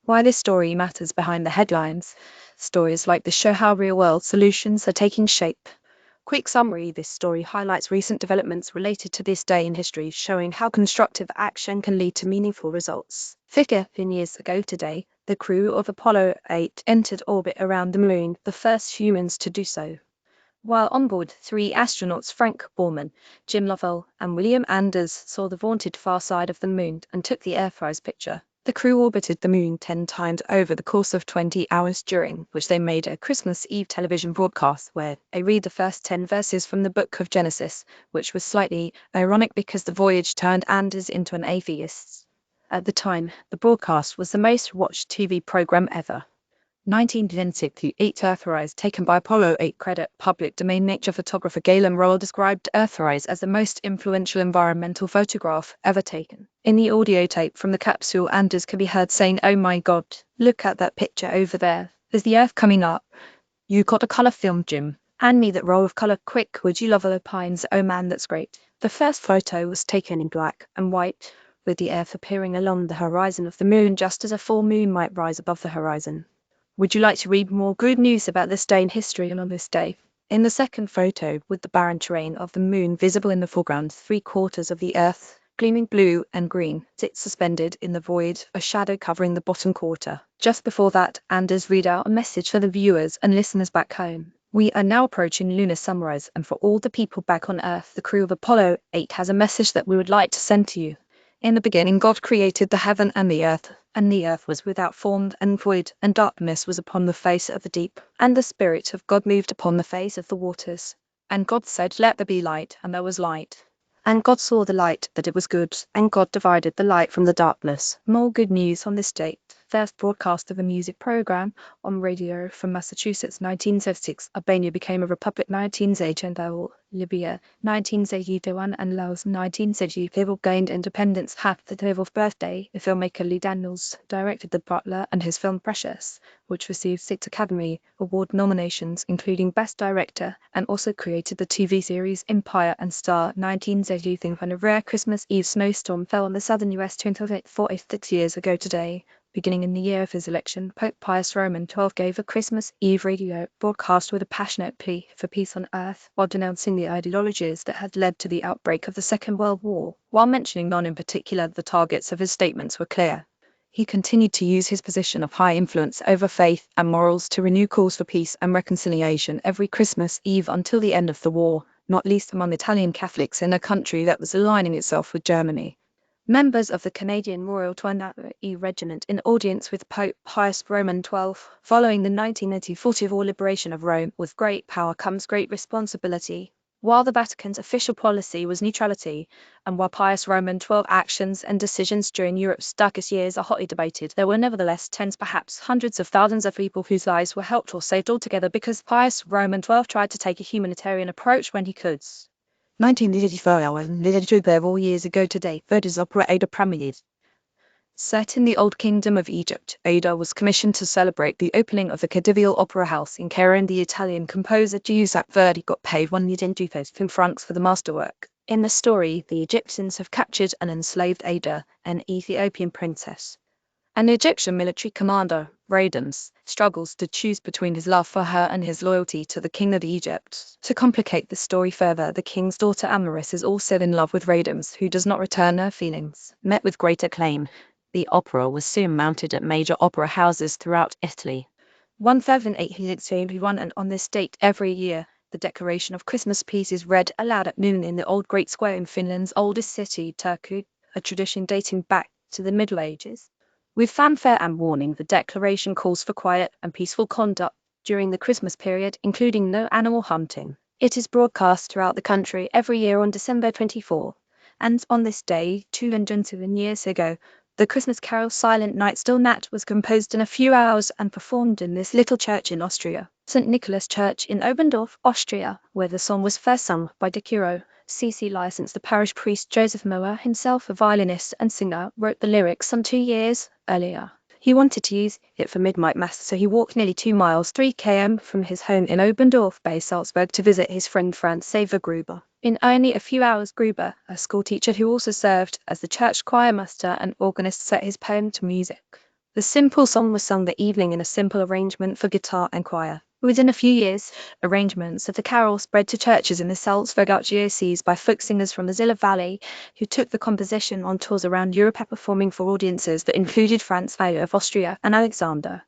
Why this story matters behind the headlines. Stories like this show how real-world solutions are taking shape. Quick summary: this story highlights recent developments related to this day in history, showing how constructive action can lead to meaningful results. 15 years ago today, the crew of Apollo 8 entered orbit around the moon, the first humans to do so. While on board, three astronauts, Frank Borman, Jim Lovell, and William Anders, saw the vaunted far side of the moon and took the Earthrise picture. The crew orbited the moon 10 times over the course of 20 hours, during which they made a Christmas Eve television broadcast where they read the first 10 verses from the book of Genesis, which was slightly ironic because the voyage turned Anders into an atheist. At the time, the broadcast was the most watched TV program ever. 1926, the Earthrise taken by Apollo 8 credit public domain. Nature photographer Galen Rowell described Earthrise as the most influential environmental photograph ever taken. In the audio tape from the capsule, Anders can be heard saying, "Oh my God, look at that picture over there. There's the Earth coming up. You got a color film, Jim. Hand me that roll of color quick, would you?" Lovell opines, "Oh man, that's great." The first photo was taken in black and white, with the Earth appearing along the horizon of the moon just as a full moon might rise above the horizon. Would you like to read more good news about this day in history and on this day? In the second photo, with the barren terrain of the moon visible in the foreground, 3/4 of the Earth, gleaming blue and green, sits suspended in the void, a shadow covering the bottom quarter. Just before that, Anders read out a message for the viewers and listeners back home. "We are now approaching lunar sunrise, and for all the people back on Earth, the crew of Apollo 8 has a message that we would like to send to you. In the beginning, God created the heaven and the earth was without form and void, and darkness was upon the face of the deep. And the Spirit of God moved upon the face of the waters. And God said, Let there be light, and there was light. And God saw the light, that it was good, and God divided the light from the darkness." More good news on this date. First broadcast of a music program on radio from Massachusetts, 1976. Albania became a republic, 1982. Libya, 1981, and Laos, 1975, gained independence. Half the 12th birthday, the filmmaker Lee Daniels directed The Butler and his film Precious, which received 6 Academy Award nominations, including Best Director, and also created the TV series Empire and Star. 1980, when a rare Christmas Eve snowstorm fell on the southern US 46 years ago today. Beginning in the year of his election, Pope Pius Roman XII gave a Christmas Eve radio broadcast with a passionate plea for peace on earth, while denouncing the ideologies that had led to the outbreak of the Second World War. While mentioning none in particular, the targets of his statements were clear. He continued to use his position of high influence over faith and morals to renew calls for peace and reconciliation every Christmas Eve until the end of the war, not least among Italian Catholics in a country that was aligning itself with Germany. Members of the Canadian Royal Trinity Regiment in audience with Pope Pius Roman XII, following the 1940 War liberation of Rome. With great power comes great responsibility. While the Vatican's official policy was neutrality, and while Pius Roman XII's actions and decisions during Europe's darkest years are hotly debated, there were nevertheless tens, perhaps hundreds of thousands of people whose lives were helped or saved altogether because Pius Roman XII tried to take a humanitarian approach when he could. 1984, several years ago today, Verdi's opera Ada premiered. Set in the Old Kingdom of Egypt, Ada was commissioned to celebrate the opening of the Khedivial Opera House in Cairo. The Italian composer Giuseppe Verdi got paid 1,250,000 francs for the masterwork. In the story, the Egyptians have captured and enslaved Ada, an Ethiopian princess. An Egyptian military commander, Radams, struggles to choose between his love for her and his loyalty to the king of Egypt. To complicate the story further, the king's daughter Amaris is also in love with Radams, who does not return her feelings. Met with great acclaim, the opera was soon mounted at major opera houses throughout Italy. 1871, and on this date every year, the decoration of Christmas peace is read aloud at noon in the Old Great Square in Finland's oldest city, Turku, a tradition dating back to the Middle Ages. With fanfare and warning, the declaration calls for quiet and peaceful conduct during the Christmas period, including no animal hunting. It is broadcast throughout the country every year on December 24. And on this day, 207 years ago, the Christmas carol Silent Night Still Night was composed in a few hours and performed in this little church in Austria, St. Nicholas Church in Oberndorf, Austria, where the song was first sung by De Curo. CC licensed the parish priest Joseph Mower, himself a violinist and singer, wrote the lyrics some 2 years earlier. He wanted to use it for midnight mass, so he walked nearly 2 miles, 3 km, from his home in Oberndorf bei Salzburg to visit his friend Franz Xaver Gruber. In only a few hours, Gruber, a schoolteacher who also served as the church choirmaster and organist, set his poem to music. The simple song was sung that evening in a simple arrangement for guitar and choir. Within a few years, arrangements of the carol spread to churches in the Salzburg Archdiocese by folk singers from the Ziller Valley, who took the composition on tours around Europe performing for audiences that included Franz I of Austria and Alexander